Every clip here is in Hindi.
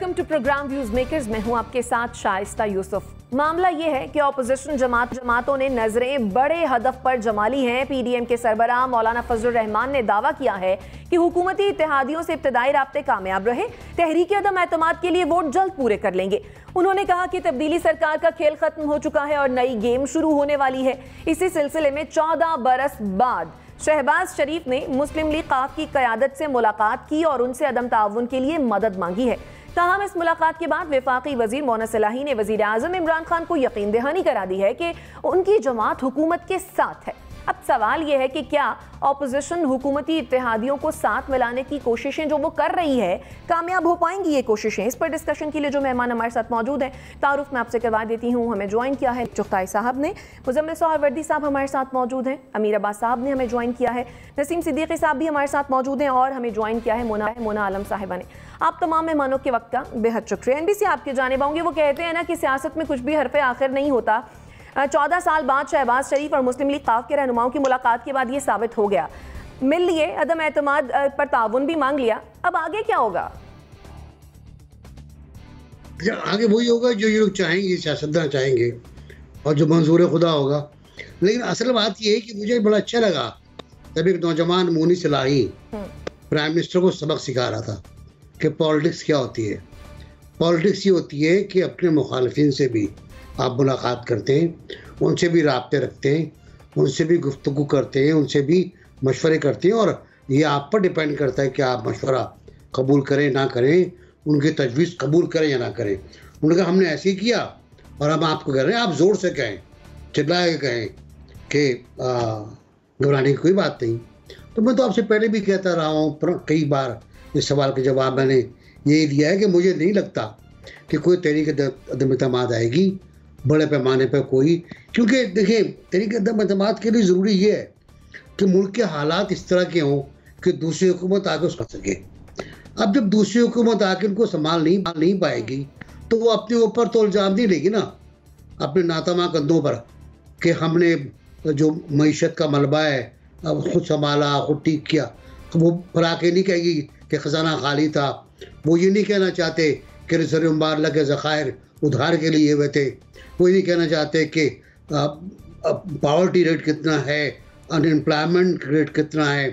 Welcome to programme views makers. मैं हूं आपके साथ शाइस्ता यूसुफ। मामला यह है कि ऑपोजिशन जमातों ने नजरें बड़े हदफ पर जमा ली हैं। पीडीएम के सरबराह मौलाना फजलुर रहमान ने दावा किया है कि हुकूमती इत्तेहादियों से इब्तदाई राब्ते कामयाब रहे, तहरीक अदम एतमाद के लिए वोट जल्द पूरे कर लेंगे। उन्होंने कहा कि तब्दीली सरकार का खेल खत्म हो चुका है और नई गेम शुरू होने वाली है। इसी सिलसिले में 14 बरस बाद शहबाज शरीफ ने मुस्लिम लीग काफ की क़यादत से मुलाकात की और उनसे अदम ताउन के लिए मदद मांगी है। ताहम इस मुलाकात के बाद वफाकी वजीर मोना सलाही ने वजीर आज़म इमरान खान को यकीन दहानी करा दी है कि उनकी जमात हुकूमत के साथ है। अब सवाल यह है कि क्या ऑपोजिशन हुकूमती इत्तेहादियों को साथ मिलाने की कोशिशें जो वो कर रही है कामयाब हो पाएंगी ये कोशिशें? इस पर डिस्कशन के लिए जो मेहमान हमारे साथ मौजूद हैं, तारुफ मैं आपसे करवा देती हूँ। हमें ज्वाइन किया है चुगताई साहब ने, मुजम्मिल सोहरावर्दी साहब हमारे साथ मौजूद हैं, अमीर अब्बास साहब ने हमें ज्वाइन किया है, नसीम सिद्दीकी साहब भी हमारे साथ मौजूद हैं और हमें ज्वाइन किया है मोना आलम साहिबा ने। आप तमाम मेहमानों के वक्त का बेहद शुक्रिया। एनबीसी आपकी जानिब आऊंगी। वो कहते हैं ना कि सियासत में कुछ भी हरफ आखिर नहीं होता। 14 साल बाद शहबाज शरीफ और मुस्लिम लीग काफ के रहनुमाओं की मुलाकात के बाद ये साबित हो गया। मिल लिए, अदम एतमाद पर ताउन भी मांग लिया, अब आगे क्या होगा? आगे वही होगा जो ये लोग चाहेंगे, सियासतदान चाहेंगे और जो मंजूर खुदा होगा। लेकिन असल बात ये है कि मुझे बड़ा अच्छा लगा जब एक नौजवान मोनी सलाही प्राइम मिनिस्टर को सबक सिखा रहा था कि पॉलिटिक्स क्या होती है। पॉलिटिक्स ये होती है कि अपने मुखालिफिन से भी आप मुलाकात करते हैं, उनसे भी राब्ते रखते हैं, उनसे भी गुफ्तगू करते हैं, उनसे भी मशवरे करते हैं और ये आप पर डिपेंड करता है कि आप मशवरा कबूल करें ना करें, उनकी तजवीज़ कबूल करें या ना करें। उन्होंने कहा हमने ऐसे ही किया और हम आपको कह रहे हैं, आप ज़ोर से कहें, चिल्ला के कहें कि घबराने की कोई बात नहीं। तो मैं तो आपसे पहले भी कहता रहा हूँ कई बार, इस सवाल का जवाब मैंने यही दिया है कि मुझे नहीं लगता कि कोई तहरीक अदम एतमाद आएगी बड़े पैमाने पर कोई, क्योंकि देखिए तहरीक अदम एतमाद के लिए ज़रूरी ये है कि मुल्क के हालात इस तरह के हों कि दूसरी हुकूमत आके उसका सके। अब जब दूसरी हुकूमत आके उनको संभाल नहीं पाएगी तो वो अपने ऊपर तो इल्ज़ाम नहीं लेगी ना, अपने नातमा कंधों पर, कि हमने जो मईशत का मलबा है अब खुद संभाला, खुद ठीक किया। तो वो पर आके नहीं कहेगी कि ख़जाना खाली था। वो ये नहीं कहना चाहते कि रिजर्व मुबारला के ज़खायर उधार के लिए हुए थे। वो ये नहीं कहना चाहते कि पॉवर्टी रेट कितना है, अनएम्प्लॉयमेंट रेट कितना है।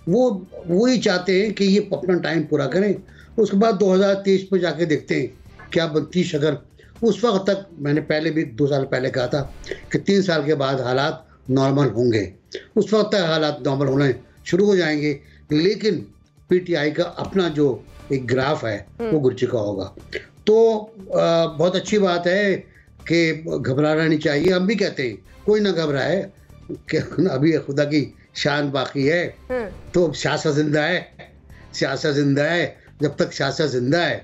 वो ही चाहते हैं कि ये अपना टाइम पूरा करें, उसके बाद 2023 में जाके देखते हैं क्या बनती शक्ल। उस वक्त तक मैंने पहले भी 2 साल पहले कहा था कि 3 साल के बाद हालात नॉर्मल होंगे। उस वक्त तक हालात नॉर्मल होने शुरू हो जाएंगे, लेकिन पीटीआई का अपना जो एक ग्राफ है वो गिर चुका होगा। तो बहुत अच्छी बात है कि घबराना नहीं चाहिए। हम भी कहते हैं कोई ना घबराए, कि अभी खुदा की शान बाकी है। तो सियासत जिंदा है, सियासत जिंदा है। जब तक सियासत जिंदा है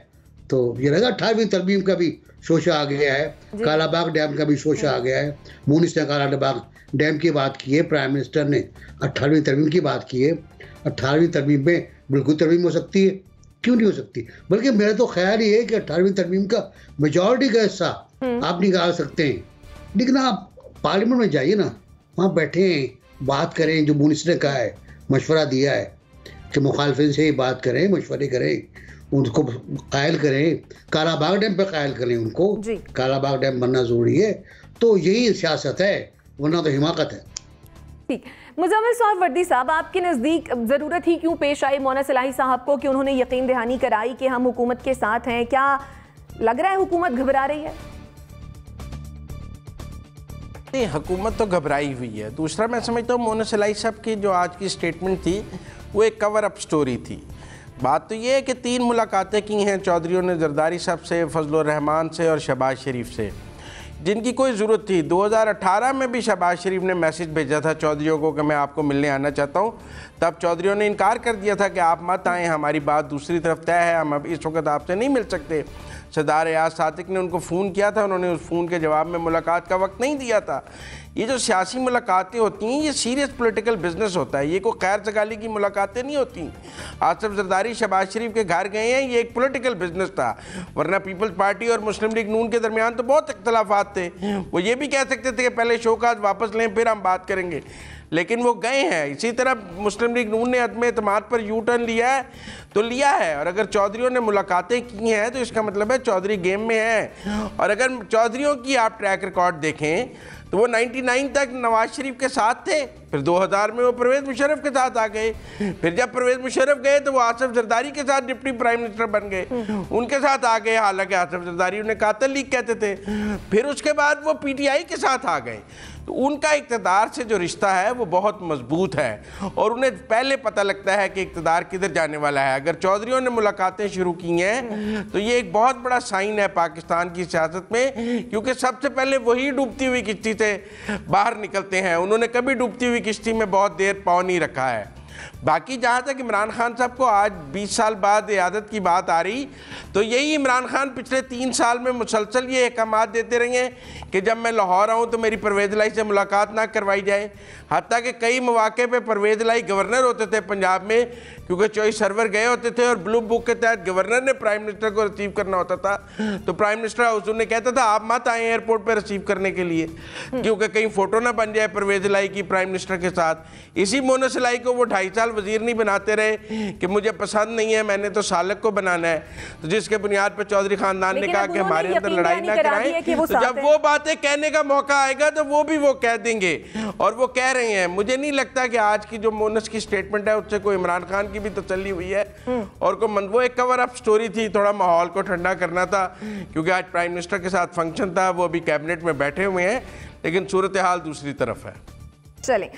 तो ये रहेगा। 18वीं तरमीम का भी शोशा आ गया है, कालाबाग डैम का भी शोशा आ गया है। मुनीस ने कालाबाग डैम की बात की है, प्राइम मिनिस्टर ने 18वीं तरमीम की बात की है। 18वीं तरमीम में बिल्कुल तरमीम हो सकती है, क्यों नहीं हो सकती? बल्कि मेरा तो ख्याल ये है कि 18वीं तरमीम का मेजॉरिटी का हिस्सा आप निकाल सकते हैं। लेकिन आप पार्लियामेंट में जाइए ना, वहाँ बैठे हैं, बात करें। जो मुनीस ने कहा है, मशवरा दिया है कि मुखालफिन से ही बात करें, मशवरे करें, उनको कायल करें, कालाबाग डैम पे कायल करें उनको। कालाबाग डैम बनना ज़रूरी है। तो यही सियासत है, वरना तो हिमाकत है। ठीक, मुजम्मिल सोहरावर्दी साहब, आपके नज़दीक ज़रूरत ही क्यों पेश आई मोना सलाही साहब को कि उन्होंने यकीन दहानी कराई कि हम हुकूमत के साथ हैं? क्या लग रहा है हुकूमत घबरा रही है? नहीं, हुकूमत तो घबराई हुई है। दूसरा मैं समझता हूँ मोना सलाही साहब की जो आज की स्टेटमेंट थी वो एक कवर अप स्टोरी थी। बात तो ये है कि 3 मुलाकातें की हैं चौधरियों ने, जरदारी साहब से, फजलुर रहमान से और शहबाज शरीफ से, जिनकी कोई ज़रूरत थी। 2018 में भी शहबाज शरीफ ने मैसेज भेजा था चौधरियों को कि मैं आपको मिलने आना चाहता हूँ। तब चौधरियों ने इनकार कर दिया था कि आप मत आएँ, हमारी बात दूसरी तरफ तय है, हम अब इस वक्त आपसे नहीं मिल सकते। सरदार एयाज सादिक ने उनको फ़ोन किया था, उन्होंने उस फ़ोन के जवाब में मुलाकात का वक्त नहीं दिया था। ये जो सियासी मुलाकातें होती हैं ये सीरियस पॉलिटिकल बिजनेस होता है, ये कोई खैर सगाली की मुलाकातें नहीं होती। आसिफ जरदारी शहबाज शरीफ के घर गए हैं, ये एक पॉलिटिकल बिजनेस था। वरना पीपल्स पार्टी और मुस्लिम लीग नून के दरमियान तो बहुत इख्तलाफात थे। वो ये भी कह सकते थे कि पहले शोकाज वापस लें फिर हम बात करेंगे। लेकिन वो गए हैं। इसी तरह मुस्लिम लीग नून ने अदम एतमाद पर यू टर्न लिया है तो लिया है, और अगर चौधरियों ने मुलाकातें की हैं तो इसका मतलब है चौधरी गेम में है। और अगर चौधरियों की आप ट्रैक रिकॉर्ड देखें तो वो 99 तक नवाज शरीफ के साथ थे, फिर 2000 में वो परवेज़ मुशर्रफ के साथ आ गए, फिर जब परवेज़ मुशर्रफ गए तो वो आसिफ जरदारी के साथ डिप्टी प्राइम मिनिस्टर बन गए, उनके साथ आ गए, हालांकि आसिफ जरदारी उन्हें कातिल लीग कहते थे। फिर उसके बाद वो पीटीआई के साथ आ गए। तो उनका इक़्तिदार से जो रिश्ता है वो बहुत मजबूत है और उन्हें पहले पता लगता है कि इक़्तिदार किधर जाने वाला है। अगर चौधरियों ने मुलाकातें शुरू की हैं तो ये एक बहुत बड़ा साइन है पाकिस्तान की सियासत में, क्योंकि सबसे पहले वही डूबती हुई किश्ती से बाहर निकलते हैं। उन्होंने कभी डूबती हुई किश्ती में बहुत देर पाँव नहीं रखा है। बाकी जहाँ तक इमरान खान साहब को आज 20 साल बाद इयादत की बात आ रही, तो यही इमरान खान पिछले 3 साल में मुसलसल ये अहकामात देते रहे हैं कि जब मैं लाहौर आऊँ तो मेरी परवेज़ लाई से मुलाकात ना करवाई जाए। हत्ता कि कई मौके पे परवेज़ लाई गवर्नर होते थे पंजाब में, क्योंकि चॉइस सर्वर गए होते थे और ब्लू बुक के तहत गवर्नर ने प्राइम मिनिस्टर को रिसीव करना होता था, तो प्राइम मिनिस्टर हाउस उन्हें कहता था आप मत आए एयरपोर्ट पर रिसीव करने के लिए, क्योंकि कहीं फ़ोटो ना बन जाए परवेज़ लाई की प्राइम मिनिस्टर के साथ। इसी मोनस लाई को वो 2.5 साल वजीर नहीं बनाते रहे कि मुझे पसंद नहीं है, मैंने तो सालक को बनाना है, तो जिसके बुनियाद पर चौधरी खानदान ने कहा कि हमारे अंदर लड़ाई ना कराएं। तो जब वो बातें कहने का मौका आएगा तो वो भी वो कह देंगे, और वो कह रहे हैं। मुझे नहीं लगता कि आज की जो मोनस की स्टेटमेंट है उससे कोई इमरान खान की भी तसल्ली हुई है, और वो एक कवर अप स्टोरी थी, थोड़ा माहौल को ठंडा करना था, क्योंकि आज प्राइम मिनिस्टर के साथ फंक्शन था, वो अभी कैबिनेट में बैठे हुए हैं, लेकिन सूरत हाल दूसरी तरफ है। चलें,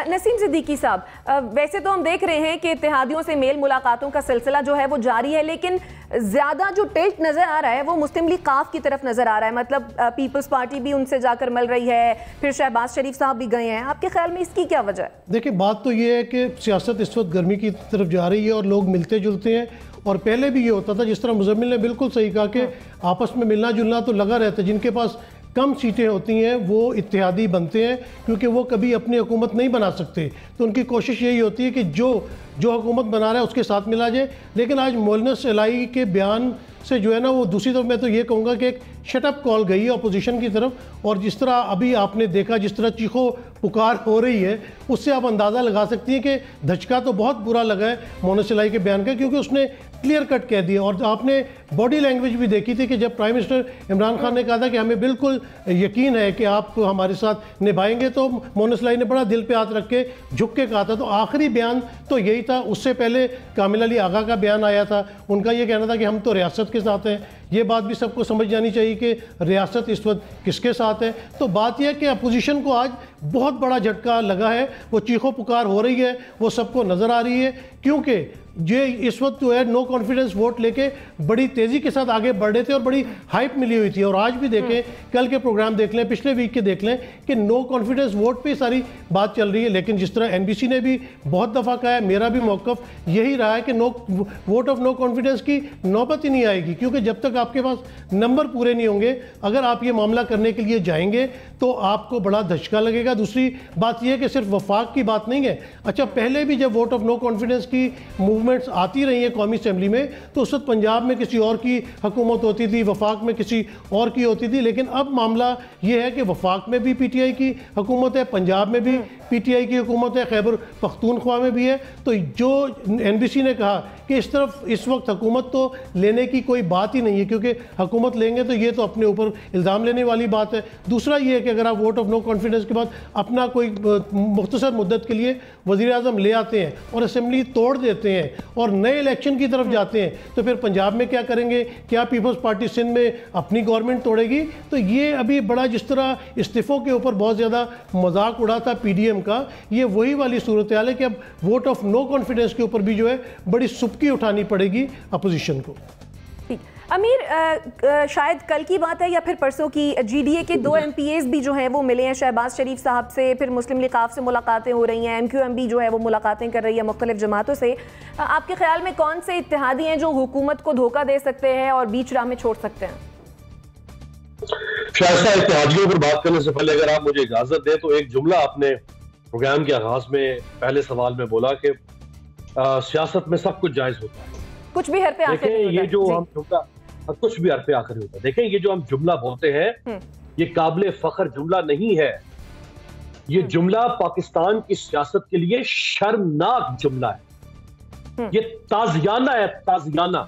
नसीम सिद्दीकी साहब, वैसे तो हम देख रहे हैं कि इत्तेहादियों से मेल मुलाकातों का सिलसिला जो है वो जारी है, लेकिन ज़्यादा जो टिल्ट नज़र आ रहा है वो मुस्लिम लीग काफ की तरफ नज़र आ रहा है। मतलब पीपल्स पार्टी भी उनसे जाकर मिल रही है, फिर शहबाज शरीफ साहब भी गए हैं। आपके ख्याल में इसकी क्या वजह है? देखिए, बात तो ये है कि सियासत इस वक्त गर्मी की तरफ जा रही है और लोग मिलते जुलते हैं, और पहले भी ये होता था, जिस तरह मुजम्मिल ने बिल्कुल सही कहा कि आपस में मिलना जुलना तो लगा रहता है। जिनके पास कम सीटें होती हैं वो इत्तेहादी बनते हैं, क्योंकि वो कभी अपनी हुकूमत नहीं बना सकते, तो उनकी कोशिश यही होती है कि जो हुकूमत बना रहा है उसके साथ मिला जाए। लेकिन आज मोलनस इलाई के बयान से जो है ना, वो दूसरी तरफ मैं तो ये कहूँगा कि एक शटअप कॉल गई है अपोजिशन की तरफ, और जिस तरह अभी आपने देखा, जिस तरह चीखो पुकार हो रही है, उससे आप अंदाज़ा लगा सकती हैं कि धचका तो बहुत बुरा लगा है मोलनस इलाई के बयान का, क्योंकि उसने क्लियर कट कह दिया। और आपने बॉडी लैंग्वेज भी देखी थी कि जब प्राइम मिनिस्टर इमरान खान ने कहा था कि हमें बिल्कुल यकीन है कि आप हमारे साथ निभाएंगे, तो मोलनस इलाई ने बड़ा दिल पे हाथ रख के झुक के कहा था। तो आखिरी बयान तो यही था। उससे पहले कामिल अली आगा का बयान आया था, उनका ये कहना था कि हम तो रियासत के साथ हैं। ये बात भी सबको समझ जानी चाहिए कि रियासत इस वक्त किसके साथ है। तो बात यह है कि अपोजिशन को आज बहुत बड़ा झटका लगा है, वो चीखो पुकार हो रही है, वो सबको नज़र आ रही है, क्योंकि ये इस वक्त जो है नो कॉन्फिडेंस वोट लेके बड़ी तेज़ी के साथ आगे बढ़ रहे थे और बड़ी हाइप मिली हुई थी। और आज भी देखें, कल के प्रोग्राम देख लें, पिछले वीक के देख लें कि नो कॉन्फिडेंस वोट पे सारी बात चल रही है। लेकिन जिस तरह NBC ने भी बहुत दफ़ा कहा है, मेरा भी मौक़िफ़ यही रहा है कि वोट ऑफ नो कॉन्फिडेंस की नौबत ही नहीं आएगी, क्योंकि जब तक आपके पास नंबर पूरे नहीं होंगे, अगर आप ये मामला करने के लिए जाएंगे तो आपको बड़ा धचका लगेगा। दूसरी बात यह है कि सिर्फ वफाक की बात नहीं है। अच्छा, पहले भी जब वोट ऑफ नो कॉन्फिडेंस की मूवमेंट्स आती रही है कौमी असेंबली में, तो उस वक्त पंजाब में किसी और की हुकूमत होती थी, वफाक में किसी और की होती थी। लेकिन अब मामला ये है कि वफाक में भी PTI की हुकूमत है, पंजाब में भी PTI की हुकूमत है, खैबर पख्तूनख्वा में भी है। तो जो NBC ने कहा कि इस तरफ इस वक्त हुकूमत तो लेने की कोई बात ही नहीं है, क्योंकि हुकूमत लेंगे तो ये तो अपने ऊपर इल्ज़ाम लेने वाली बात है। दूसरा ये है कि अगर आप वोट ऑफ नो कॉन्फिडेंस के बाद अपना कोई मुख्तसर मुद्दत के लिए वज़ीर आज़म ले आते हैं और असेंबली तोड़ देते हैं और नए इलेक्शन की तरफ जाते हैं, तो फिर पंजाब में क्या करेंगे? क्या पीपल्स पार्टी सिंध में अपनी गवर्नमेंट तोड़ेगी? तो ये अभी बड़ा, जिस तरह इस्तीफ़ों के ऊपर बहुत ज़्यादा मजाक उड़ा था PDM का, ये वही वाली सूरत हाल है कि अब वोट ऑफ नो कॉन्फिडेंस के ऊपर भी जो है बड़ी सुबकी उठानी पड़ेगी अपोजिशन को। अमीर, शायद कल की बात है या फिर परसों की, GDA के 2 MPAs भी जो हैं वो मिले हैं शहबाज शरीफ साहब से, फिर मुस्लिम लीग काफ से मुलाकातें हो रही हैं, MQM भी जो है वो मुलाकातें कर रही है मुख्तलिफ जमातों से। आपके ख्याल में कौन से इत्तेहादी हैं जो हुकूमत को धोखा दे सकते हैं और बीच राह में छोड़ सकते हैं? शायद इत्तेहादियों पर बात करने से पहले अगर आप मुझे इजाजत दें तो एक जुमला आपने प्रोग्राम के आगाज में पहले सवाल में बोला कि सियासत में सब कुछ जायज होता है, कुछ भी हर पे आखिर नहीं होता। ये जो हम जुमला, कुछ भी हर पे आखिर होता है, देखें ये जो हम जुमला बोलते हैं ये काबिल फख्र जुमला नहीं है। ये जुमला पाकिस्तान की सियासत के लिए शर्मनाक जुमला है। ये ताजियाना है, ताजियाना।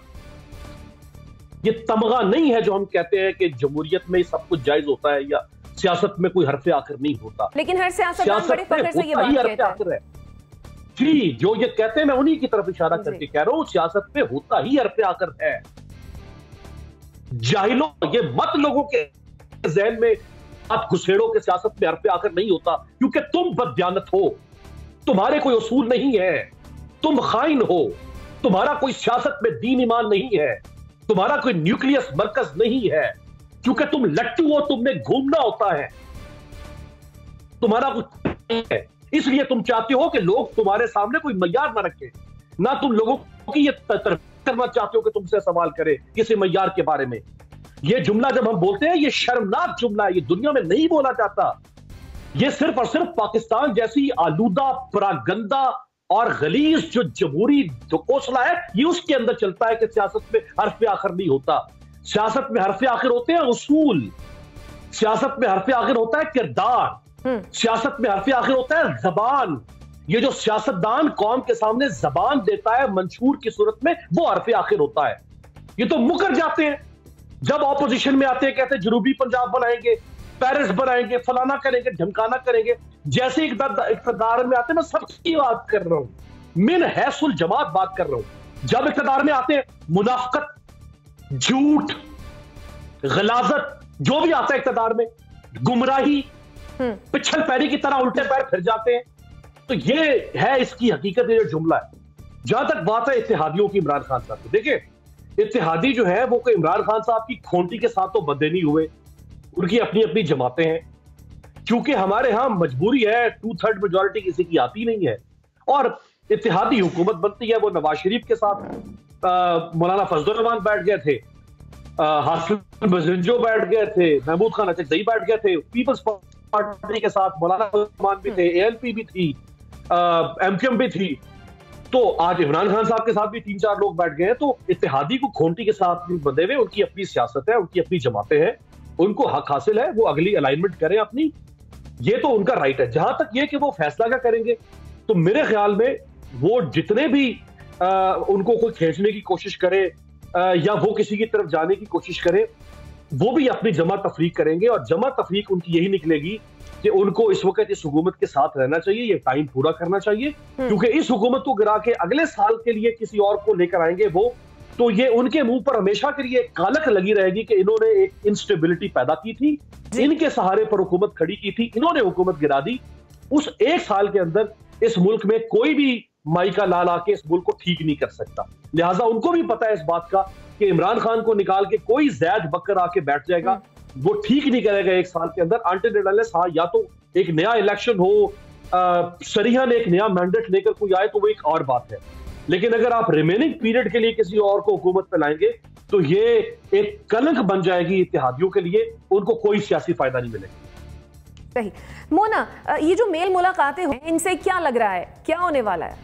ये तमगा नहीं है जो हम कहते हैं कि जमहूरियत में सब कुछ जायज होता है या सियासत में कोई हरफ आखिर नहीं होता। लेकिन हर सियासतदान बड़े फख्र से ये बात कहता है। जी, जो ये कहते हैं मैं उन्हीं की तरफ इशारा करके कह रहा हूं, सियासत में होता ही हरफ आखिर है। जाहिलों, ये मत लोगों के ज़हन में आप घुसेड़ो के सियासत में हरफ आखिर नहीं होता, क्योंकि तुम बददियानत हो, तुम्हारे कोई उसूल नहीं है, तुम खाइन हो, तुम्हारा कोई सियासत में दीन ईमान नहीं है, तुम्हारा कोई न्यूक्लियस मरकज नहीं है, क्योंकि तुम लट्टू हो, तुमने घूमना होता है, तुम्हारा कुछ नहीं है। इसलिए तुम चाहते हो कि लोग तुम्हारे सामने कोई मय्यार ना रखे, ना तुम लोगों की ये करना चाहते हो कि तुमसे सवाल करे किसी मय्यार के बारे में। ये जुमला जब हम बोलते हैं, ये शर्मनाक जुमला है, ये दुनिया में नहीं बोला जाता। ये सिर्फ और सिर्फ पाकिस्तान जैसी आलूदा, परागंदा और गलीज जो जमहूरी कोसला है, ये उसके अंदर चलता है कि सियासत में हरफ आखिर नहीं होता। सियासत में हरफ आखिर होते हैं उसूल, सियासत में हरफ आखिर होता है किरदार, सियासत में हरफ आखिर होता है जबान। ये जो सियासतदान कौम के सामने जबान देता है मंशूर की सूरत में, वो हरफ आखिर होता है। ये तो मुकर जाते हैं जब ऑपोजिशन में आते हैं, कहते हैं जनूबी पंजाब बनाएंगे, पेरिस बनाएंगे, फलाना करेंगे, ढमकाना करेंगे। जैसे इक़्तिदार में आते हैं, मैं सबकी बात कर रहा हूं, मिन हैसुल जमात बात कर रहा हूं। जब इक़्तिदार में आते हैं, मुनाफिकत, झूठ, गलाजत, जो भी आता है इक़्तिदार में, गुमराही, पिछल पैरी की तरह उल्टे पैर फिर जाते हैं। तो ये है इसकी हकीकत, ये जो जुमला है। जहां तक बात है इत्तेहादियों की, इमरान खान साहब की, देखिए इत्तेहादी जो है वो कोई इमरान खान साहब की खोंटी के साथ तो बंधे नहीं हुए, उनकी अपनी अपनी जमातें हैं। क्योंकि हमारे यहां मजबूरी है, 2/3 मेजॉरिटी किसी की आती नहीं है, और इत्तेहादी हुकूमत बनती है। वो नवाज शरीफ के साथ मौलाना फजलुर रहमान बैठ गए थे, हासिल बजंजो बैठ गए थे, महमूद खान अचकजई बैठ गए थे, पीपल्स पार्टी के साथ मौलाना रहमान भी थे, ALP भी थी, MQM भी थी। तो आज इमरान खान साहब के साथ भी 3-4 लोग बैठ गए हैं। तो इत्तेहादी को खोंटी के साथ बंधे हुए, उनकी अपनी सियासत है, उनकी अपनी जमातें हैं, उनको हक हासिल है, वो अगली अलाइनमेंट करें अपनी, ये तो उनका राइट है। जहां तक ये कि वो फैसला क्या करेंगे, तो मेरे ख्याल में वो जितने भी उनको कोई खींचने की कोशिश करे या वो किसी की तरफ जाने की कोशिश करे, वो भी अपनी जमा तफरीक करेंगे, और जमा तफरीक उनकी यही निकलेगी कि उनको इस वक्त इस हुकूमत के साथ रहना चाहिए, ये टाइम पूरा करना चाहिए, क्योंकि इस हुकूमत को गिरा के अगले साल के लिए किसी और को लेकर आएंगे वो, तो ये उनके मुंह पर हमेशा के लिए कालक लगी रहेगी कि इन्होंने एक इंस्टेबिलिटी पैदा की थी, इनके सहारे पर हुकूमत खड़ी की थी, इन्होंने हुकूमत गिरा दी। उस एक साल के अंदर इस मुल्क में कोई भी माई का लाल आके इस मुल्क को ठीक नहीं कर सकता। लिहाजा उनको भी पता है इस बात का कि इमरान खान को निकाल के कोई जैद बकर आके बैठ जाएगा, वो ठीक नहीं करेगा एक साल के अंदर। हाँ, या तो एक नया इलेक्शन हो, शरीहा ने एक नया मैंडेट लेकर कोई आए, तो वो एक और बात है। लेकिन अगर आप रिमेनिंग पीरियड के लिए किसी और को हुकूमत पे लाएंगे, तो ये एक कलंक बन जाएगी इत्तेहादियों के लिए, उनको कोई सियासी फायदा नहीं मिलेगा। सही। मोना, ये जो मेल मुलाकातें हैं, इनसे क्या लग रहा है, क्या होने वाला है?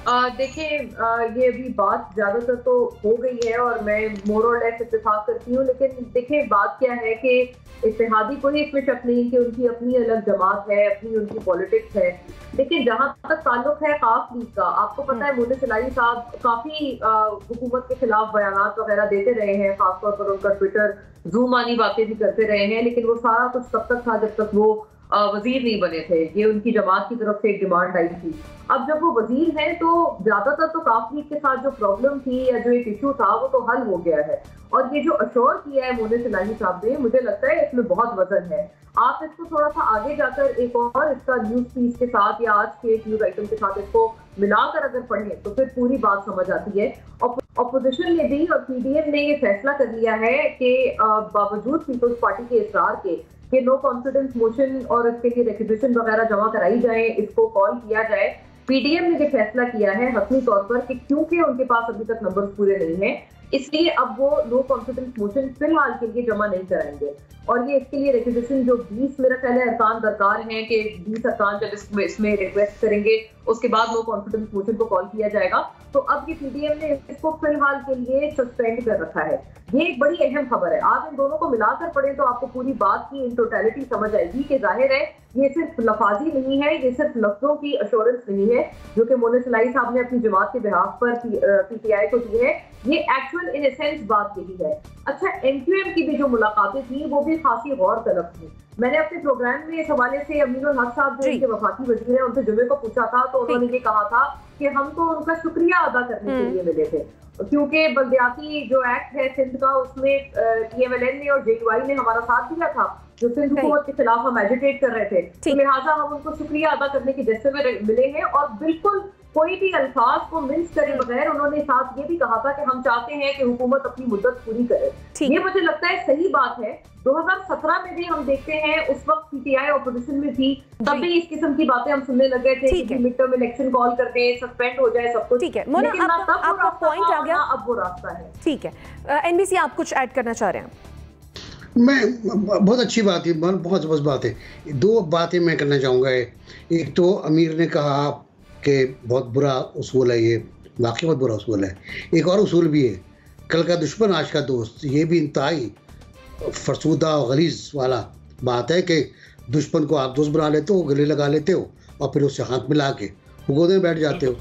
देखिए, ये अभी बात ज्यादातर तो हो गई है और मैं मोर और लेस इत्तेफाक करती हूँ, लेकिन देखिए बात क्या है कि इत्तेहादी को ही इसमें शक नहीं कि उनकी अपनी अलग जमात है, अपनी उनकी पॉलिटिक्स है। लेकिन जहां तक ताल्लुक है काफ लीग का, आपको पता है मोदी सलाई साहब काफी हुकूमत के खिलाफ बयानात वगैरह देते रहे हैं, खासतौर पर उनका ट्विटर ज़ूम आनी बातें भी करते रहे हैं, लेकिन वो सारा कुछ तब तक था जब तक वो वजीर नहीं बने थे। ये उनकी जमात की तरफ से एक डिमांड आई थी। अब जब वो वजीर हैं तो ज्यादातर तो काफ लीग के साथ जो प्रॉब्लम थी या जो एक इशू था वो तो हल हो गया है। और ये जो अश्योर किया है मोदी सलाही साहब ने, मुझे लगता है इसमें बहुत वजन है। आप इसको थोड़ा सा आगे जाकर एक और इसका न्यूज पीस के साथ या आज के न्यूज आइटम के साथ इसको मिलाकर अगर पढ़ें तो फिर पूरी बात समझ आती है। ऑपोजिशन ने भी और PDM ने ये फैसला कर लिया है कि बावजूद पीपल्स पार्टी के इसरार के कि नो कॉन्फिडेंस मोशन और इसके लिए रिक्विजिशन वगैरह जमा कराई जाए, इसको कॉल किया जाए। PDM ने ये फैसला किया है हतमी तौर पर कि क्योंकि उनके पास अभी तक नंबर्स पूरे नहीं है, इसलिए अब वो नो कॉन्फिडेंस मोशन फिलहाल के लिए जमा नहीं कराएंगे। और ये इसके लिए रिक्वेजिशन जो 20 मेरा ख्याल है अरकान दरकार हैं कि 20 अरकान जब इसमें रिक्वेस्ट करेंगे उसके बाद नो कॉन्फिडेंस मोशन को कॉल किया जाएगा। तो अब ये पीडीएम ने इसको फिलहाल के लिए सस्पेंड कर रखा है। ये एक बड़ी अहम खबर है। आप इन दोनों को मिलाकर पढ़ें तो आपको पूरी बात की इन टोटलिटी समझ आएगी कि जाहिर है ये सिर्फ लफाजी नहीं है, ये सिर्फ लफ्जों की अश्योरेंस नहीं है जो कि मोना सलाई साहब ने अपनी जमात के बिहाफ पर पीटीआई को दी है। ये एक्चुअल इन एसेंस बात यही है। अच्छा, एमक्यूएम की भी जो मुलाकातें थी वो भी खासी गौर तलब थी। मैंने अपने प्रोग्राम में इस हवाले से अमीन उल हक साहब जो इनके वफाकी वजीर हैं उनसे जुमे को पूछा था तो उन्होंने ये कहा था कि हम तो उनका शुक्रिया अदा करने के लिए मिले थे, क्योंकि बल्दियाती जो एक्ट है सिंध का उसमें टीएमएलएन ने और जेयूआई ने हमारा साथ दिया था जो सिंध हुकूमत के खिलाफ हम एजिटेट कर रहे थे। तो लिहाजा हम उनको शुक्रिया अदा करने के जैसे में मिले हैं और बिल्कुल कोई भी अल्फाज को मिस करे बगैर उन्होंने साथ ये भी कहा था कि हम चाहते हैं कि हुकूमत अपनी मुद्दत पूरी करे। ये मुझे लगता है सही बात है। 2017 में भी हम देखते हैं उस वक्त पीटीआई ऑपोजिशन में थी, तब भी इस किस्म की बातें हम सुनने लगे थे कि मिड टर्म इलेक्शन कॉल कर दें, सस्पेंड हो जाए सब कुछ। ठीक है मोना, आपका पॉइंट आ गया, अब वो रास्ता है। ठीक है एनबीसी, आप कुछ ऐड करना चाह रहे हैं? मैं बहुत अच्छी बात है, बहुत जबरदस्त बात है। दो बातें मैं करना चाहूँगा। एक तो अमीर ने कहा कि बहुत बुरा उसूल है, ये वाकई बहुत बुरा उसूल है। एक और उसूल भी है, कल का दुश्मन आज का दोस्त। ये भी इंतहाई फरसूदा और गलीज वाला बात है कि दुश्मन को आप दोस्त बना लेते हो, गले लगा लेते हो और फिर उससे हाथ मिला के गोदे में बैठ जाते हो।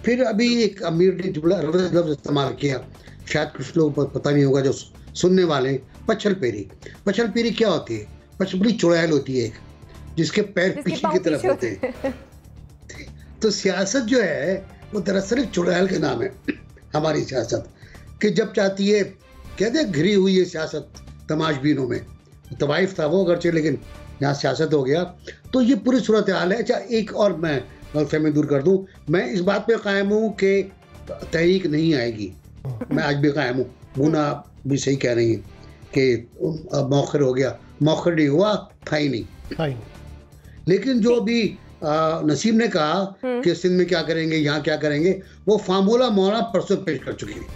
फिर अभी एक अमीर ने जुमला लफ्ज़ इस्तेमाल किया, शायद कुछ लोग पता नहीं होगा जो सुनने वाले, पछल पेरी। पछल पेरी क्या होती है? पछली चुड़ैल होती है एक, जिसके पैर पीछे की तरफ होते हैं। तो सियासत जो है वो दरअसल चुड़ैल के नाम है हमारी सियासत, कि जब चाहती है कहते हैं घिरी हुई है सियासत तमाशबीनों में। तवाइफ था वो अगरचे, लेकिन यहाँ सियासत हो गया। तो ये पूरी सूरत हाल है। अच्छा, एक और मैं गलतफहमी दूर कर दूँ, मैं इस बात पे कायम हूँ कि तहरीक नहीं आएगी। मैं आज भी कायम हूँ। मुना भी सही कह रही है कि मौखर हो गया, मौखर नहीं हुआ, था ही नहीं। लेकिन जो अभी नसीम ने कहा कि सिंध में क्या करेंगे, यहाँ क्या करेंगे, वो फार्मूला मौलाना परसों पेश कर चुके हैं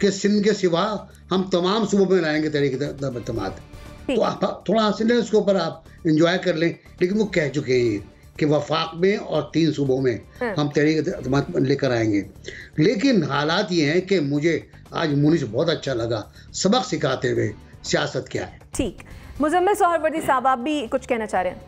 कि सिंध के सिवा हम तमाम सूबों में लाएंगे तहरीक एतमाद। तो आप थोड़ा हासिल है उसके ऊपर आप इंजॉय कर लें। लेकिन वो कह चुके हैं कि वफाक में और 3 सूबों में हम तहरीक एतमाद लेकर आएंगे। लेकिन हालात ये हैं कि मुझे आज मुनी से बहुत अच्छा लगा सबक सिखाते हुए सियासत क्या है। ठीक, मुजम्मिल सोहरवर्दी साहब, आप भी कुछ कहना चाह रहे हैं?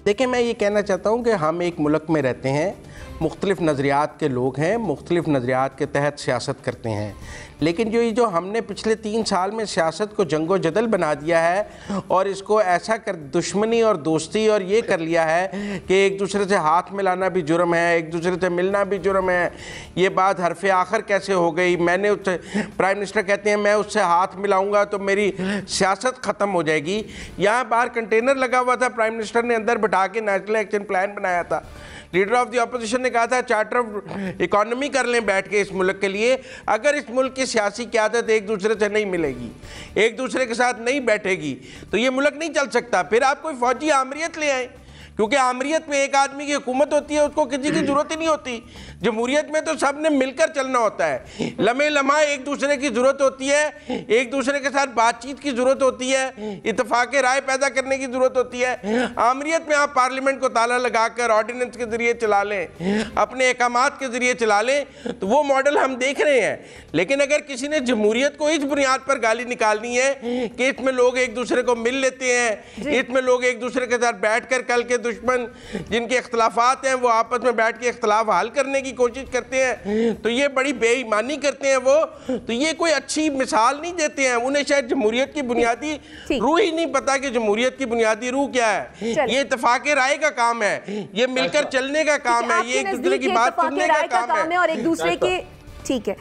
देखिए, मैं ये कहना चाहता हूँ कि हम एक मुल्क में रहते हैं, मुख्तलिफ नज़रियात के लोग हैं, मुख्तलिफ नज़रियात के तहत सियासत करते हैं। लेकिन जो हमने पिछले 3 साल में सियासत को जंगो जदल बना दिया है और इसको ऐसा कर दुश्मनी और दोस्ती और ये कर लिया है कि एक दूसरे से हाथ मिलाना भी जुर्म है, एक दूसरे से मिलना भी जुर्म है। ये बात हरफ आखिर कैसे हो गई? मैंने उससे, प्राइम मिनिस्टर कहते हैं मैं उससे हाथ मिलाऊंगा तो मेरी सियासत ख़त्म हो जाएगी। यहाँ बाहर कंटेनर लगा हुआ था, प्राइम मिनिस्टर ने अंदर बैठा के नेशनल एक्शन प्लान बनाया था। लीडर ऑफ द अपोजिशन ने कहा था चार्टर ऑफ इकोनॉमी कर लें बैठ के इस मुल्क के लिए। अगर इस मुल्क की सियासी क़यादत एक दूसरे से नहीं मिलेगी, एक दूसरे के साथ नहीं बैठेगी, तो ये मुल्क नहीं चल सकता। फिर आप कोई फौजी आमरीत ले आए, क्योंकि आमरीत में एक आदमी की हुकूमत होती है, उसको किसी की ज़रूरत ही नहीं होती। जमहूरियत में तो सब ने मिलकर चलना होता है। लम्हे लम्हा एक दूसरे की ज़रूरत होती है, एक दूसरे के साथ बातचीत की ज़रूरत होती है, इत्तफाक़ राय पैदा करने की ज़रूरत होती है। आमरीत में आप पार्लियामेंट को ताला लगाकर ऑर्डिनेंस के ज़रिए चला लें, अपने अहकामात के ज़रिए चला लें, तो वो मॉडल हम देख रहे हैं। लेकिन अगर किसी ने जमहूरियत को इस बुनियाद पर गाली निकालनी है कि इसमें लोग एक दूसरे को मिल लेते हैं, इसमें लोग एक दूसरे के साथ बैठ कर कल के दुश्मन जिनके इख्तलाफात हैं वो आपस में बैठ के इख्तलाफ हल करने की कोशिश करते हैं, तो ये बड़ी बेईमानी करते हैं वो। तो ये कोई अच्छी मिसाल नहीं देते हैं। उन्हें शायद जमहूरियत की बुनियादी रूह ही नहीं पता कि जमहूरियत की बुनियादी रूह क्या है। ये इत्तफाक राय का काम है, ये मिलकर चलने का काम है, ये एक दूसरे की बात सुनने का काम है और एक दूसरे के। ठीक है,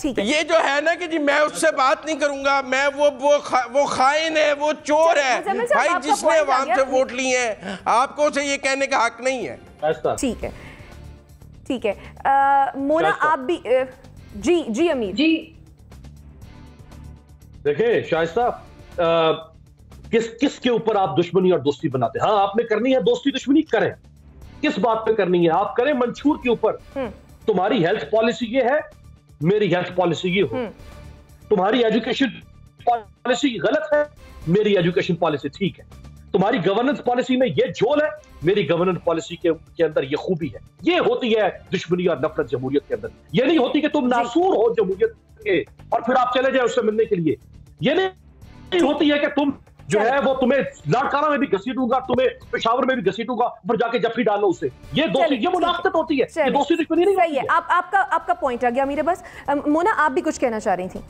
ठीक है। ये जो है ना कि जी मैं उससे बात नहीं करूंगा, मैं वो खाइन है, वो चोर है भाई, जिसने अवाम से वोट लिए हैं, आपको उसे ये कहने का हक नहीं है। ठीक है, ठीक है। मोना आप भी जी अमीर जी। देखिए शाइस्ता, किसके ऊपर आप दुश्मनी और दोस्ती बनाते हैं? हाँ, आपने करनी है दोस्ती दुश्मनी, करें। किस बात पे करनी है आप करें, मंशूर के ऊपर। तुम्हारी हेल्थ पॉलिसी ये है मेरी हेल्थ पॉलिसी ये हो, तुम्हारी एजुकेशन पॉलिसी गलत है, मेरी एजुकेशन पॉलिसी ठीक है, तुम्हारी गवर्नेंस पॉलिसी में ये झोल है, मेरी गवर्नेंस पॉलिसी के अंदर ये खूबी है। ये होती है दुश्मनी और नफरत जमहूरियत के अंदर। ये नहीं होती कि तुम नासूर हो जमहूरियत के और फिर आप चले जाए उससे मिलने के लिए। ये नहीं होती है कि तुम जो है वो तुम्हें लाड़काना में भी घसीटूंगा, तुम्हें पेशावर में भी घसीटूंगा, फिर जाके जफ्फी डालो उससे। ये दोस्ती, ये मुनाफत होती है, ये दोस्ती दुश्मनी नहीं होती है। आपका पॉइंट आ गया मेरे पास। मोना, आप भी कुछ कहना चाह रही थी?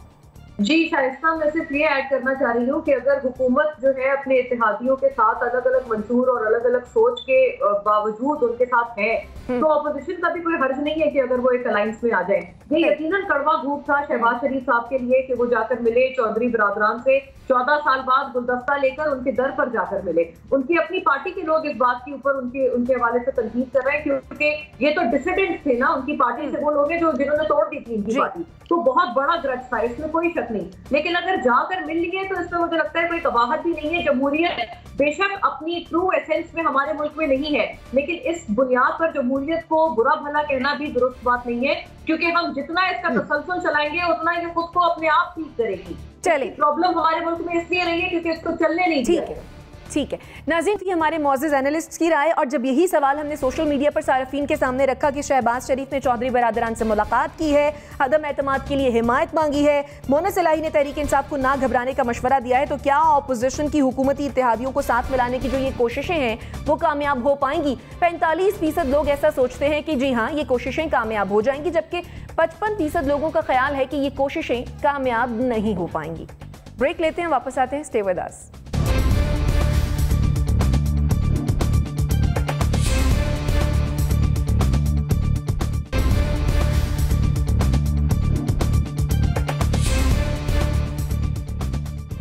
जी शाइस्ता, मैं सिर्फ ये ऐड करना चाह रही हूँ कि अगर हुकूमत जो है अपने इत्तेहादियों के साथ अलग अलग मंशूर और अलग अलग सोच के बावजूद उनके साथ है, तो अपोजिशन का भी कोई हर्ज नहीं है कि अगर वो एक अलायंस में आ जाए। ये यकीनन कड़वा घूट था शहबाज शरीफ साहब के लिए कि वो जाकर मिले चौधरी बिरादरान से, 14 साल बाद गुलदस्ता लेकर उनके दर पर जाकर मिले। उनकी अपनी पार्टी के लोग इस बात के ऊपर उनके हवाले से तनकीद कर रहे हैं क्योंकि ये तो डिसिडेंट थे ना, उनकी पार्टी से वो लोग हैं जिन्होंने तोड़ दी थी इनकी पार्टी, तो बहुत बड़ा ग्रज था, इसमें कोई शक नहीं। लेकिन अगर जाकर मिल लिए तो इसमें मुझे लगता है कोई कबाहत भी नहीं है। जमहूरियत बेशक अपनी ट्रू एसेंस में हमारे मुल्क में नहीं है, लेकिन इस बुनियाद पर जमहूरियत को बुरा भला कहना भी दुरुस्त बात नहीं है, क्योंकि हम जितना इसका तसलसल चलाएंगे उतना ये खुद को अपने आप ठीक करेगी। चलिए, प्रॉब्लम हमारे मुल्क में इसलिए रही है क्योंकि इसको चलने नहीं दिया गया। ठीक है नाज़रीन, थी हमारे मौजूद एनालिस्ट की राय। और जब यही सवाल हमने सोशल मीडिया पर सार्फिन के सामने रखा कि शहबाज शरीफ ने चौधरी बिरादरान से मुलाकात की है, अदम एतमाद के लिए हिमायत मांगी है, मोना सलाही ने तहरीक इंसाफ को ना घबराने का मशवरा दिया है, तो क्या अपोजिशन की हुकूमती इत्तेहादियों को साथ मिलाने की जो ये कोशिशें हैं वो कामयाब हो पाएंगी? 45% लोग ऐसा सोचते हैं कि जी हाँ, ये कोशिशें कामयाब हो जाएंगी, जबकि 55% लोगों का ख्याल है कि ये कोशिशें कामयाब नहीं हो पाएंगी। ब्रेक लेते हैं, वापस आते हैं, stay with us.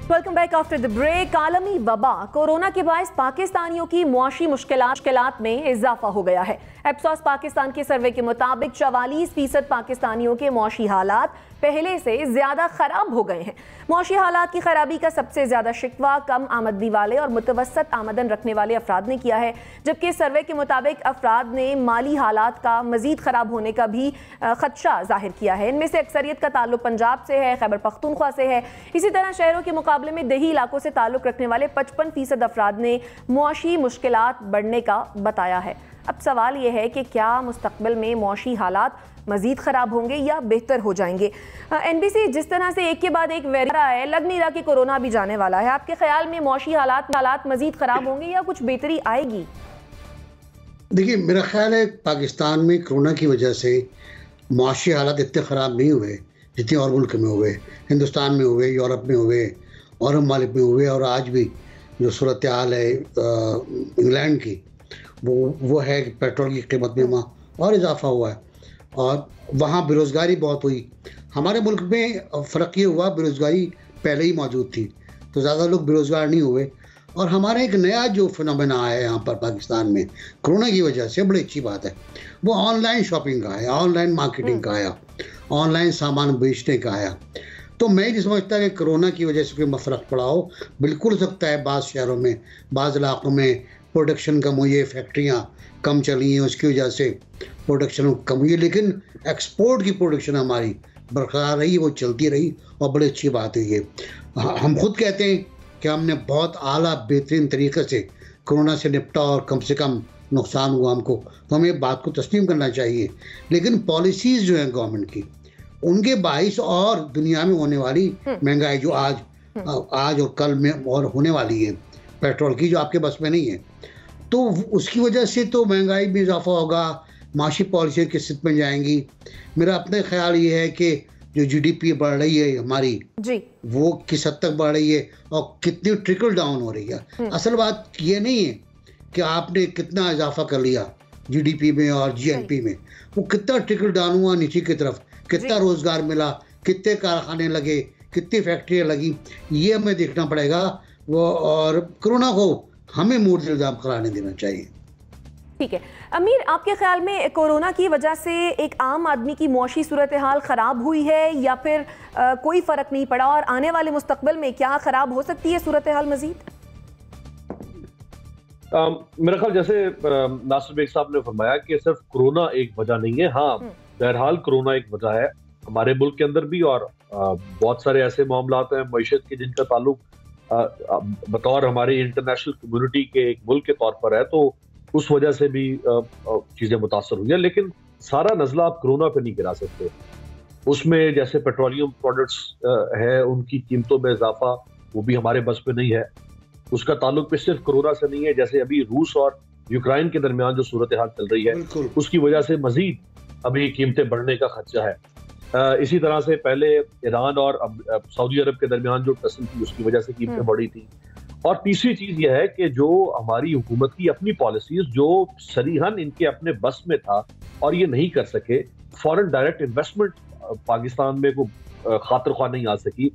Welcome back after the break. आलमी वबा कोरोना के बायस पाकिस्तानियों की मुआशी मुश्किलात में इजाफा हो गया है। एप्सॉस पाकिस्तान के सर्वे के मुताबिक 44% पाकिस्तानियों के मुआशी हालात पहले से ज्यादा खराब हो गए हैं। मुआशी हालात की खराबी का सबसे ज्यादा शिकवा कम आमदनी वाले और मुतवसत आमदन रखने वाले अफराद ने किया है, जबकि सर्वे के मुताबिक अफराद ने माली हालात का मजीद खराब होने का भी खदशा जाहिर किया है। इनमें से अक्सरियत का ताल्लुक पंजाब से है, खैबर पख्तूनख्वा से है। इसी तरह शहरों के मुकाबले में देही इलाकों से ताल्लुक रखने वाले 55% अफराद ने मुआशी मुश्किलात बढ़ने का बताया है। अब सवाल यह है कि क्या मुस्तकबिल में मुआशी हालात मजीद खराब होंगे या बेहतर हो जाएंगे? NBC जिस तरह से एक के बाद एक वेरी रहा है, लग नहीं रहा कि कोरोना भी जाने वाला है। आपके ख्याल में मुआशी हालात मजीद खराब होंगे या कुछ बेहतरी आएगी? देखिए, मेरा ख्याल है पाकिस्तान में कोरोना की वजह से मुआशी हालात इतने ख़राब नहीं हुए जितने और मुल्क में हुए। हिंदुस्तान में हुए, यूरोप में हुए और ममालिक में हुए, और आज भी जो सूरत हाल है इंग्लैंड की वो है कि पेट्रोल की कीमत में वहाँ और इजाफा हुआ है और वहाँ बेरोज़गारी बहुत हुई। हमारे मुल्क में फ़र्क ये हुआ, बेरोज़गारी पहले ही मौजूद थी तो ज़्यादा लोग बेरोज़गार नहीं हुए। और हमारा एक नया जो फिनोमेना आया है यहाँ पर पाकिस्तान में कोरोना की वजह से, बड़ी अच्छी बात है, वो ऑनलाइन शॉपिंग का आया, ऑनलाइन मार्केटिंग का आया, ऑनलाइन सामान बेचने का आया। तो मैं नहीं समझता कि कोरोना की वजह से कोई फ़र्क पड़ा हो। बिल्कुल हो सकता है बाज़ शहरों में, बाज़ इलाक़ों में प्रोडक्शन कम हुई है, फैक्ट्रियाँ कम चली हैं, उसकी वजह से प्रोडक्शन कम हुई है, लेकिन एक्सपोर्ट की प्रोडक्शन हमारी बरकरार रही, वो चलती रही और बड़ी अच्छी बात हुई है। हम खुद कहते हैं कि हमने बहुत आला बेहतरीन तरीके से कोरोना से निपटा और कम से कम नुकसान हुआ हमको, तो हमें बात को तस्लीम करना चाहिए। लेकिन पॉलिसीज़ जो हैं गवर्नमेंट की, उनके बाइस और दुनिया में होने वाली महंगाई जो आज और कल में और होने वाली है, पेट्रोल की, जो आपके बस में नहीं है, तो उसकी वजह से तो महंगाई में इजाफा होगा, माशी पॉलिसी किस्त में जाएंगी। मेरा अपना ख्याल ये है कि जो GDP बढ़ रही है हमारी जी, वो किस हद तक बढ़ रही है और कितनी ट्रिकल डाउन हो रही है। असल बात ये नहीं है कि आपने कितना इजाफा कर लिया GDP में और GNP में, वो कितना ट्रिकल डाउन हुआ नीचे की तरफ, कितना रोजगार मिला, कितने कारखाने लगे, कितनी फैक्ट्रियाँ लगी, ये हमें देखना पड़ेगा वो। और कोरोना को हमें मुर्द इल्जाम करार नहीं देना चाहिए। ठीक है अमीर, आपके ख्याल में कोरोना की वजह से एक आम आदमी की मुआशी सूरत हाल ख़राब हुई है या फिर कोई फ़र्क नहीं पड़ा, और आने वाले मुस्तकबिल में क्या ख़राब हो सकती है सूरत हाल मज़ीद? मेरा ख्याल जैसे नासिर बेग साहब ने फरमाया कि सिर्फ कोरोना एक वजह नहीं है। हाँ, बहरहाल कोरोना एक वजह है, हमारे मुल्क के अंदर भी, और बहुत सारे ऐसे मामलात हैं मईशत के जिनका ताल्लुक बतौर हमारी इंटरनेशनल कम्युनिटी के एक मुल्क के तौर पर है, तो उस वजह से भी चीज़ें मुतासर हुई है। लेकिन सारा नज़ला आप कोरोना पे नहीं गिरा सकते। उसमें जैसे पेट्रोलियम प्रोडक्ट्स है, उनकी कीमतों में इजाफा, वो भी हमारे बस पे नहीं है। उसका ताल्लुक भी सिर्फ कोरोना से नहीं है, जैसे अभी रूस और यूक्रेन के दरमियान जो सूरत हाल चल रही है उसकी वजह से मजीद अभी कीमतें बढ़ने का खदशा है। इसी तरह से पहले ईरान और सऊदी अरब के दरमियान जो टसल थी उसकी वजह से कीमतें बढ़ी थी। और तीसरी चीज यह है कि जो हमारी हुकूमत की अपनी पॉलिसीज जो सरीहन इनके अपने बस में था और ये नहीं कर सके, फॉरेन डायरेक्ट इन्वेस्टमेंट पाकिस्तान में को खातिर ख्वाह नहीं आ सकी।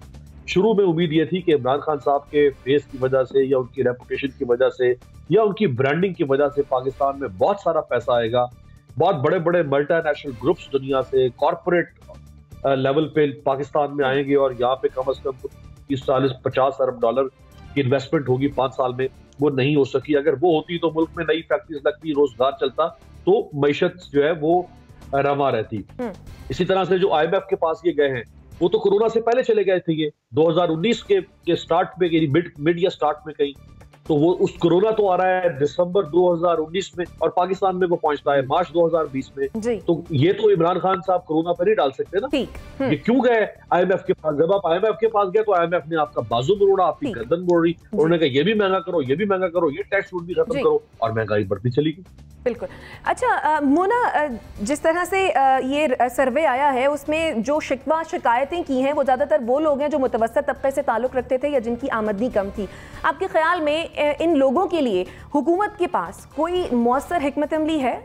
शुरू में उम्मीद ये थी कि इमरान खान साहब के फेस की वजह से या उनकी रेपुटेशन की वजह से या उनकी ब्रांडिंग की वजह से पाकिस्तान में बहुत सारा पैसा आएगा, बहुत बड़े बड़े मल्टीनेशनल ग्रुप्स दुनिया से कॉरपोरेट लेवल पे पाकिस्तान में आएंगे और यहाँ पे कम से कम 30-40-50 अरब डॉलर की इन्वेस्टमेंट होगी 5 साल में। वो नहीं हो सकी। अगर वो होती तो मुल्क में नई फैक्ट्रीज लगती, रोजगार चलता, तो मईशत जो है वो रमा रहती। इसी तरह से जो IMF के पास ये गए हैं वो तो कोरोना से पहले चले गए थे, ये 2019 के स्टार्ट में, मिड या स्टार्ट में कहीं, तो वो उस कोरोना तो आ रहा है दिसंबर 2019 में और पाकिस्तान में वो पहुंचता है मार्च 2020 में। तो ये तो इमरान खान साहब कोरोना पर नहीं डाल सकते ना। ये क्यों गए IMF के पास? जब आप IMF के पास गए तो IMF ने आपका बाजू मोड़ा, आपकी गर्दन मोड़ी, उन्होंने कहा ये भी महंगा करो, ये भी महंगा करो, ये टैक्स भी खत्म करो, और महंगाई बढ़ती चली गई। बिल्कुल। अच्छा मोना, जिस तरह से ये सर्वे आया है उसमें जो शिकायतें की हैं वो ज़्यादातर वो लोग हैं जो मुतवस्सित तबके से ताल्लुक़ रखते थे या जिनकी आमदनी कम थी। आपके ख्याल में इन लोगों के लिए हुकूमत के पास कोई मौसर हिकमत अमली है?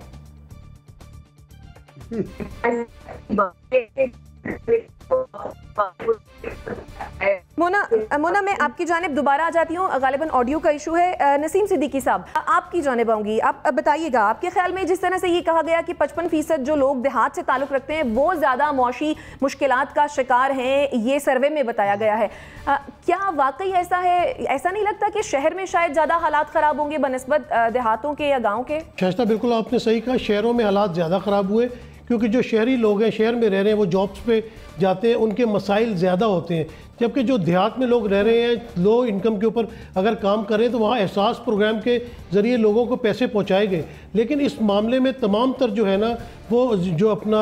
मोना मैं आपकी जानिब दोबारा आ जाती हूँ, गालिबन ऑडियो का इशू है। नसीम सिद्दीकी साहब, आपकी जानिब आऊँगी, आप बताइएगा आपके ख्याल में जिस तरह से ये कहा गया कि 55% जो लोग देहात से ताल्लुक़ रखते हैं वो ज़्यादा मौशी मुश्किलात का शिकार हैं, ये सर्वे में बताया गया है, क्या वाकई ऐसा है? ऐसा नहीं लगता कि शहर में शायद ज़्यादा हालात ख़राब होंगे बनस्बत देहातों के या गाँव के? शाइस्ता, बिल्कुल आपने सही कहा, शहरों में हालात ज़्यादा ख़राब हुए क्योंकि जो शहरी लोग हैं, शहर में रह रहे हैं, वो जॉब्स पे जाते हैं, उनके मसाइल ज़्यादा होते हैं। जबकि जो देहात में लोग रह रहे हैं लो इनकम के ऊपर अगर काम करें तो वहाँ एहसास प्रोग्राम के ज़रिए लोगों को पैसे पहुँचाए गए। लेकिन इस मामले में तमाम तर जो है ना वो जो अपना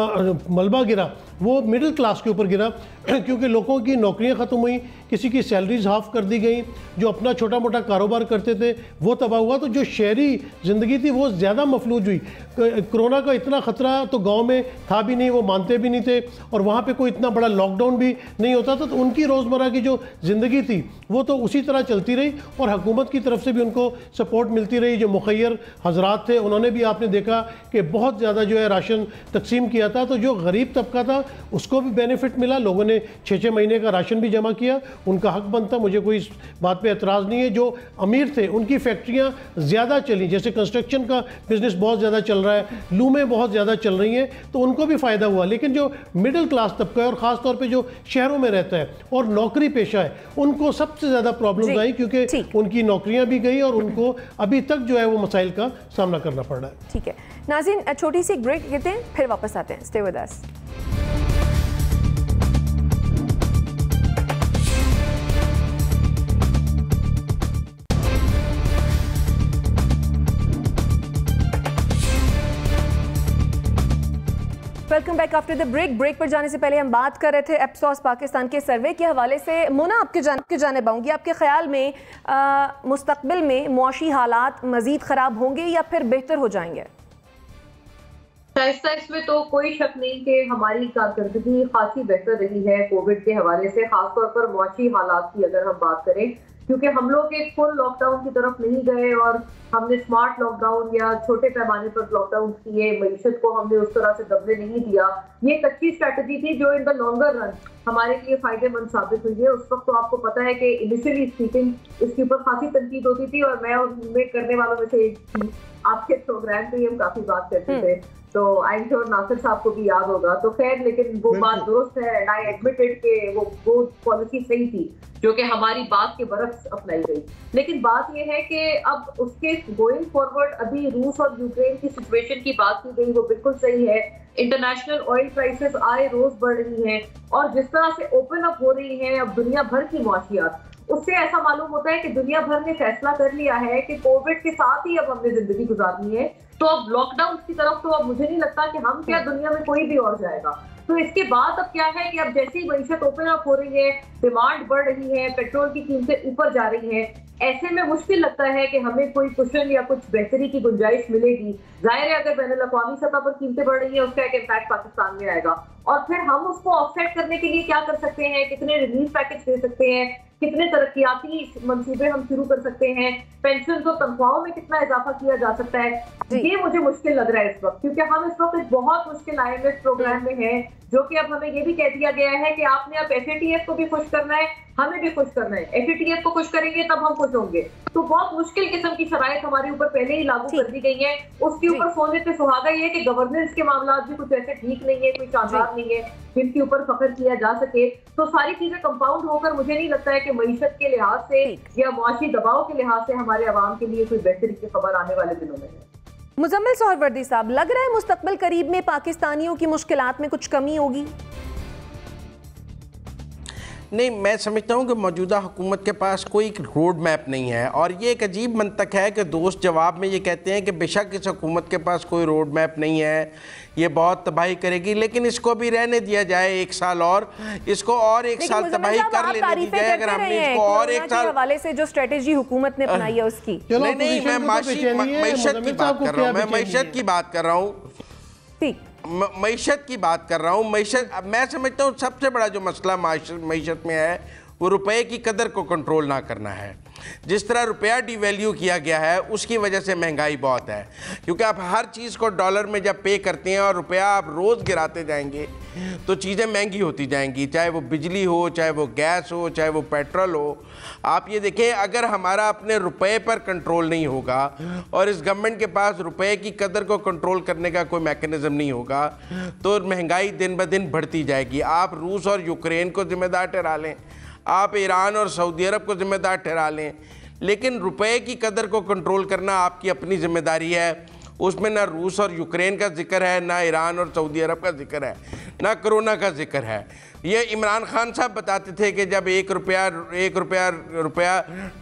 मलबा गिरा वो मिडिल क्लास के ऊपर गिरा क्योंकि लोगों की नौकरियां ख़त्म हुई, किसी की सैलरीज हाफ कर दी गई, जो अपना छोटा मोटा कारोबार करते थे वो तबाह हुआ। तो जो शहरी ज़िंदगी थी वो ज़्यादा मफलूज हुई। कोरोना का इतना ख़तरा तो गांव में था भी नहीं, वो मानते भी नहीं थे, और वहाँ पे कोई इतना बड़ा लॉकडाउन भी नहीं होता था, तो उनकी रोज़मर्रा की जो ज़िंदगी थी वो तो उसी तरह चलती रही और हुकूमत की तरफ से भी उनको सपोर्ट मिलती रही। जो मुखैर हजरात थे उन्होंने भी आपने देखा कि बहुत ज़्यादा जो है राशन तकसीम किया था, तो जो गरीब तबका था उसको भी बेनिफिट मिला। लोगों ने 6-6 महीने का राशन भी जमा किया, उनका हक बनता, मुझे कोई इस बात पे एतराज़ नहीं है। जो अमीर थे उनकी फैक्ट्रियाँ ज़्यादा चली, जैसे कंस्ट्रक्शन का बिज़नेस बहुत ज़्यादा चल रहा है, लूमें बहुत ज़्यादा चल रही हैं, तो उनको भी फ़ायदा हुआ। लेकिन जो मिडिल क्लास तबका है और ख़ास तौर पर जो शहरों में रहता है और नौकरी पेशा है, उनको सबसे ज़्यादा प्रॉब्लम आई क्योंकि उनकी नौकरियाँ भी गई और उनको अभी तक जो है वो मसाइल का सामना करना पड़ रहा है। ठीक है नाज़रीन, छोटी सी ब्रेक लेते हैं, फिर वापस आते हैं। Stay with us. Welcome back after the break. Break पर जाने से पहले हम बात कर रहे थे एप्सॉस पाकिस्तान के सर्वे के हवाले से। मोना, आपके जानिब आऊँगी, आपके ख्याल में मुस्तकबिल में मुआशी हालात मज़ीद ख़राब होंगे या फिर बेहतर हो जाएंगे? शाइस्ता, इसमें तो कोई शक नहीं कि हमारी कारकर्दगी खासी बेहतर रही है कोविड के हवाले से, खासतौर पर मुआशी हालात की अगर हम बात करें, क्योंकि हम लोग एक फुल लॉकडाउन की तरफ नहीं गए और हमने स्मार्ट लॉकडाउन या छोटे पैमाने पर लॉकडाउन किए, मईशत को हमने उस तरह से दबने नहीं दिया। ये एक अच्छी स्ट्रैटेजी थी जो इन द लॉन्गर रन हमारे लिए फायदेमंद साबित हुई है। उस वक्त तो आपको पता है कि इनिशियली स्पीकिंग इसके ऊपर खासी तनकीद होती थी और मैं उनमें करने वालों में से एक थी आपके प्रोग्राम पे हम काफी बात करते थे, तो आई एम श्योर नासिर साहब को भी याद होगा। तो खैर, लेकिन वो बात दुरुस्त है एंड आई एडमिटेड के वो पॉलिसी सही थी जो कि हमारी बात के बरक्स अपनाई गई। लेकिन बात ये है कि अब उसके गोइंग फॉरवर्ड अभी रूस और यूक्रेन की सिचुएशन की बात की गई, वो बिल्कुल सही है। इंटरनेशनल ऑयल प्राइसेस आए रोज बढ़ रही हैं और जिस तरह से ओपन अप हो रही हैं अब दुनिया भर की माशियात, उससे ऐसा मालूम होता है कि दुनिया भर ने फैसला कर लिया है कि कोविड के साथ ही अब हमने जिंदगी गुजारनी है। तो अब लॉकडाउन की तरफ तो अब मुझे नहीं लगता कि हम क्या, दुनिया में कोई भी और जाएगा। तो इसके बाद अब क्या है कि अब जैसे ही मईशत ओपन अप हो रही है, डिमांड बढ़ रही है, पेट्रोल की कीमतें ऊपर जा रही हैं, ऐसे में मुश्किल लगता है कि हमें कोई कुशन या कुछ बेहतरी की गुंजाइश मिलेगी। जाहिर है अगर बैनुल अक़वामी सतह पर कीमतें बढ़ रही है उसका एक इम्पैक्ट पाकिस्तान में आएगा और फिर हम उसको ऑफसेट करने के लिए क्या कर सकते हैं, कितने रिलीफ पैकेज दे सकते हैं, कितने तरक्याती मंसूबे हम शुरू कर सकते हैं, पेंशन और तनख्वाहों में कितना इजाफा किया जा सकता है, ये मुझे मुश्किल लग रहा है इस वक्त। क्योंकि हम इस वक्त एक बहुत मुश्किल IMF प्रोग्राम में है, जो कि अब हमें ये भी कह दिया गया है कि आपने अब FATF को भी खुश करना है, हमें भी खुश करना है। FATF को खुश करेंगे तब हम खुश होंगे। तो बहुत मुश्किल किस्म की शराइत हमारे ऊपर पहले ही लागू कर दी गई है। उसके ऊपर सोने पे सुहागा ये है कि गवर्नेंस के मामला भी कुछ ऐसे ठीक नहीं है, कोई शानदार नहीं है जिनके ऊपर फख्र किया जा सके। तो सारी चीजें कंपाउंड होकर मुझे नहीं लगता है कि मईशत के लिहाज से या मुआशी दबाव के लिहाज से हमारे अवाम के लिए कोई बेहतरी की खबर आने वाले दिनों में है। मुजम्मिल सोहरवर्दी साहब, लग रहा है मुस्तकबिल करीब में पाकिस्तानियों की मुश्किलात में कुछ कमी होगी? नहीं, मैं समझता हूँ कि मौजूदा हुकूमत के पास कोई रोड मैप नहीं है और ये एक अजीब मंतक है कि दोस्त जवाब में ये कहते हैं कि बेशक इस हुकूमत के पास कोई रोड मैप नहीं है, ये बहुत तबाही करेगी, लेकिन इसको भी रहने दिया जाए 1 साल और, इसको और 1 साल तबाही कर लेने दी जाए। अगर हमने इसको और 1 साल हवाले से जो स्ट्रेटेजी हुकूमत ने अपनाई है उसकी, नहीं, मैं मईशत की बात कर रहा हूँ, मैं मईशत की बात कर रहा हूँ, मईशत की बात कर रहा हूँ। मईशत, मैं समझता हूँ सबसे बड़ा जो मसला मईशत में है वो रुपए की कदर को कंट्रोल ना करना है। जिस तरह रुपया डिवैल्यू किया गया है उसकी वजह से महंगाई बहुत है, क्योंकि आप हर चीज़ को डॉलर में जब पे करते हैं और रुपया आप रोज़ गिराते जाएंगे तो चीज़ें महंगी होती जाएंगी, चाहे वो बिजली हो, चाहे वो गैस हो, चाहे वो पेट्रोल हो। आप ये देखें, अगर हमारा अपने रुपए पर कंट्रोल नहीं होगा और इस गवर्नमेंट के पास रुपए की कदर को कंट्रोल करने का कोई मैकेनिज़्म नहीं होगा तो महंगाई दिन ब दिन बढ़ती जाएगी। आप रूस और यूक्रेन को ज़िम्मेदार ठहरा लें, आप ईरान और सऊदी अरब को ज़िम्मेदार ठहरा लें, लेकिन रुपए की कदर को कंट्रोल करना आपकी अपनी ज़िम्मेदारी है। उसमें ना रूस और यूक्रेन का जिक्र है, ना ईरान और सऊदी अरब का जिक्र है, ना कोरोना का जिक्र है। ये इमरान खान साहब बताते थे कि जब एक रुपया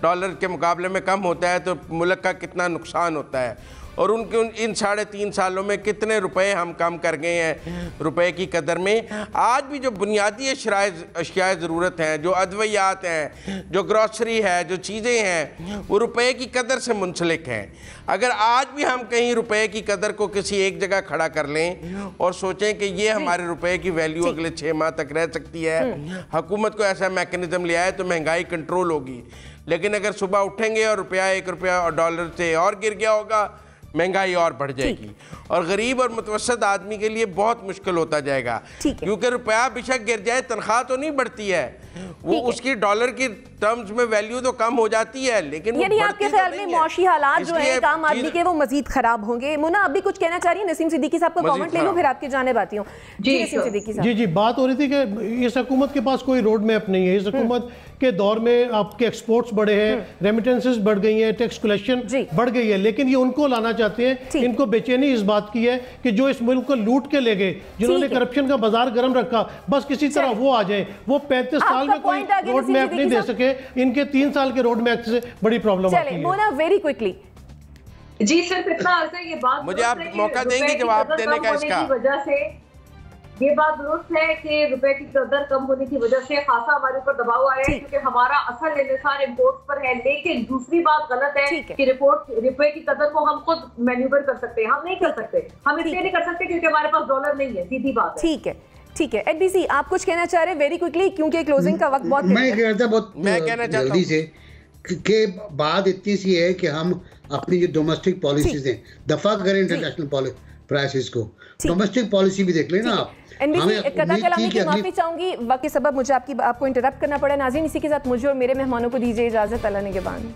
डॉलर के मुकाबले में कम होता है तो मुल्क का कितना नुकसान होता है, और उनके इन 3.5 सालों में कितने रुपए हम कम कर गए हैं रुपए की कदर में। आज भी जो बुनियादी अशियाए ज़रूरत हैं, जो अद्वियात हैं, जो ग्रॉसरी है, जो चीज़ें हैं, वो रुपए की कदर से मुंसलिक हैं। अगर आज भी हम कहीं रुपए की कदर को किसी एक जगह खड़ा कर लें और सोचें कि ये हमारे रुपए की वैल्यू अगले 6 माह तक रह सकती है, हुकूमत को ऐसा मैकेनिज़्म ले आए तो महंगाई कंट्रोल होगी। लेकिन अगर सुबह उठेंगे और ₹1 और डॉलर से और गिर गया होगा, महंगाई और बढ़ जाएगी और गरीब और मुतवसत आदमी के लिए बहुत मुश्किल होता जाएगा, क्योंकि रुपया बेशक गिर जाए तनख्वाह तो नहीं बढ़ती है, वो उसकी डॉलर की टर्म्स में वैल्यू तो कम हो जाती है, लेकिन यानी आपके ख्याल में मौशी हालात जो है आम आदमी के वो मजीद खराब होंगे। मुन्ना अभी कुछ कहना चाह रही है? नसीम सिद्दीकी साहब का कमेंट ले लो फिर आपकी जानिब आती हूँ। जी नसीम सिद्दीकी साहब। जी बात हो रही थी कि इस हुकूमत के पास कोई रोड मैप नहीं है। इस हुकूमत के दौर में आपके एक्सपोर्ट्स बढ़े हैं, रेमिटेंसेस बढ़ गई हैं, टैक्स कलेक्शन बढ़ गई है, लेकिन ये उनको लाना चाहते हैं। इनको बेचैनी इस बात की है कि जो इस मुल्क को लूट के ले गए, जिन्होंने करप्शन का बाजार गर्म रखा, बस किसी तरह वो आ जाए। वो 35 साल में कोई रोड मैप नहीं दे सके, इनके 3 साल के रोड मैप से बड़ी प्रॉब्लम आती है। Mona very quickly. जी सिर्फ इतना अर्ज है, ये बात मुझे आप मौका देंगे जवाब देने का इसका? वजह से ये बात दुरुस्त है कि रुपए की कदर कम होने की वजह से खासा हमारे ऊपर दबाव आया है, क्योंकि हमारा असल इन्हिसार इंपोर्ट्स पर है। लेकिन दूसरी बात गलत है कि रुपए की कदर को हम खुद मैन्यूवर कर सकते हैं, हम नहीं कर सकते। हम इसलिए नहीं कर सकते क्योंकि हमारे पास डॉलर नहीं है, सीधी बात है। ठीक है एडबीसी, आप कुछ कहना चाह रहे हैं वेरी क्विकली, क्योंकि क्लोजिंग का वक्त बहुत मैं कहना जल्दी से के बात इतनी सी है कि हम अपनी जो डोमेस्टिक पॉलिसीज हैं दफा करें इंटरनेशनल प्राइसेस को, डोमेस्टिक पॉलिसी भी देख लेना आप। माफी चाहूंगी, वक्त के सबब मुझे आपको इंटरप्ट करना पड़ा। नाज़रीन, इसी के साथ मुझे और मेरे मेहमानों को दीजिए इजाजत। अल्लाह निगहबान।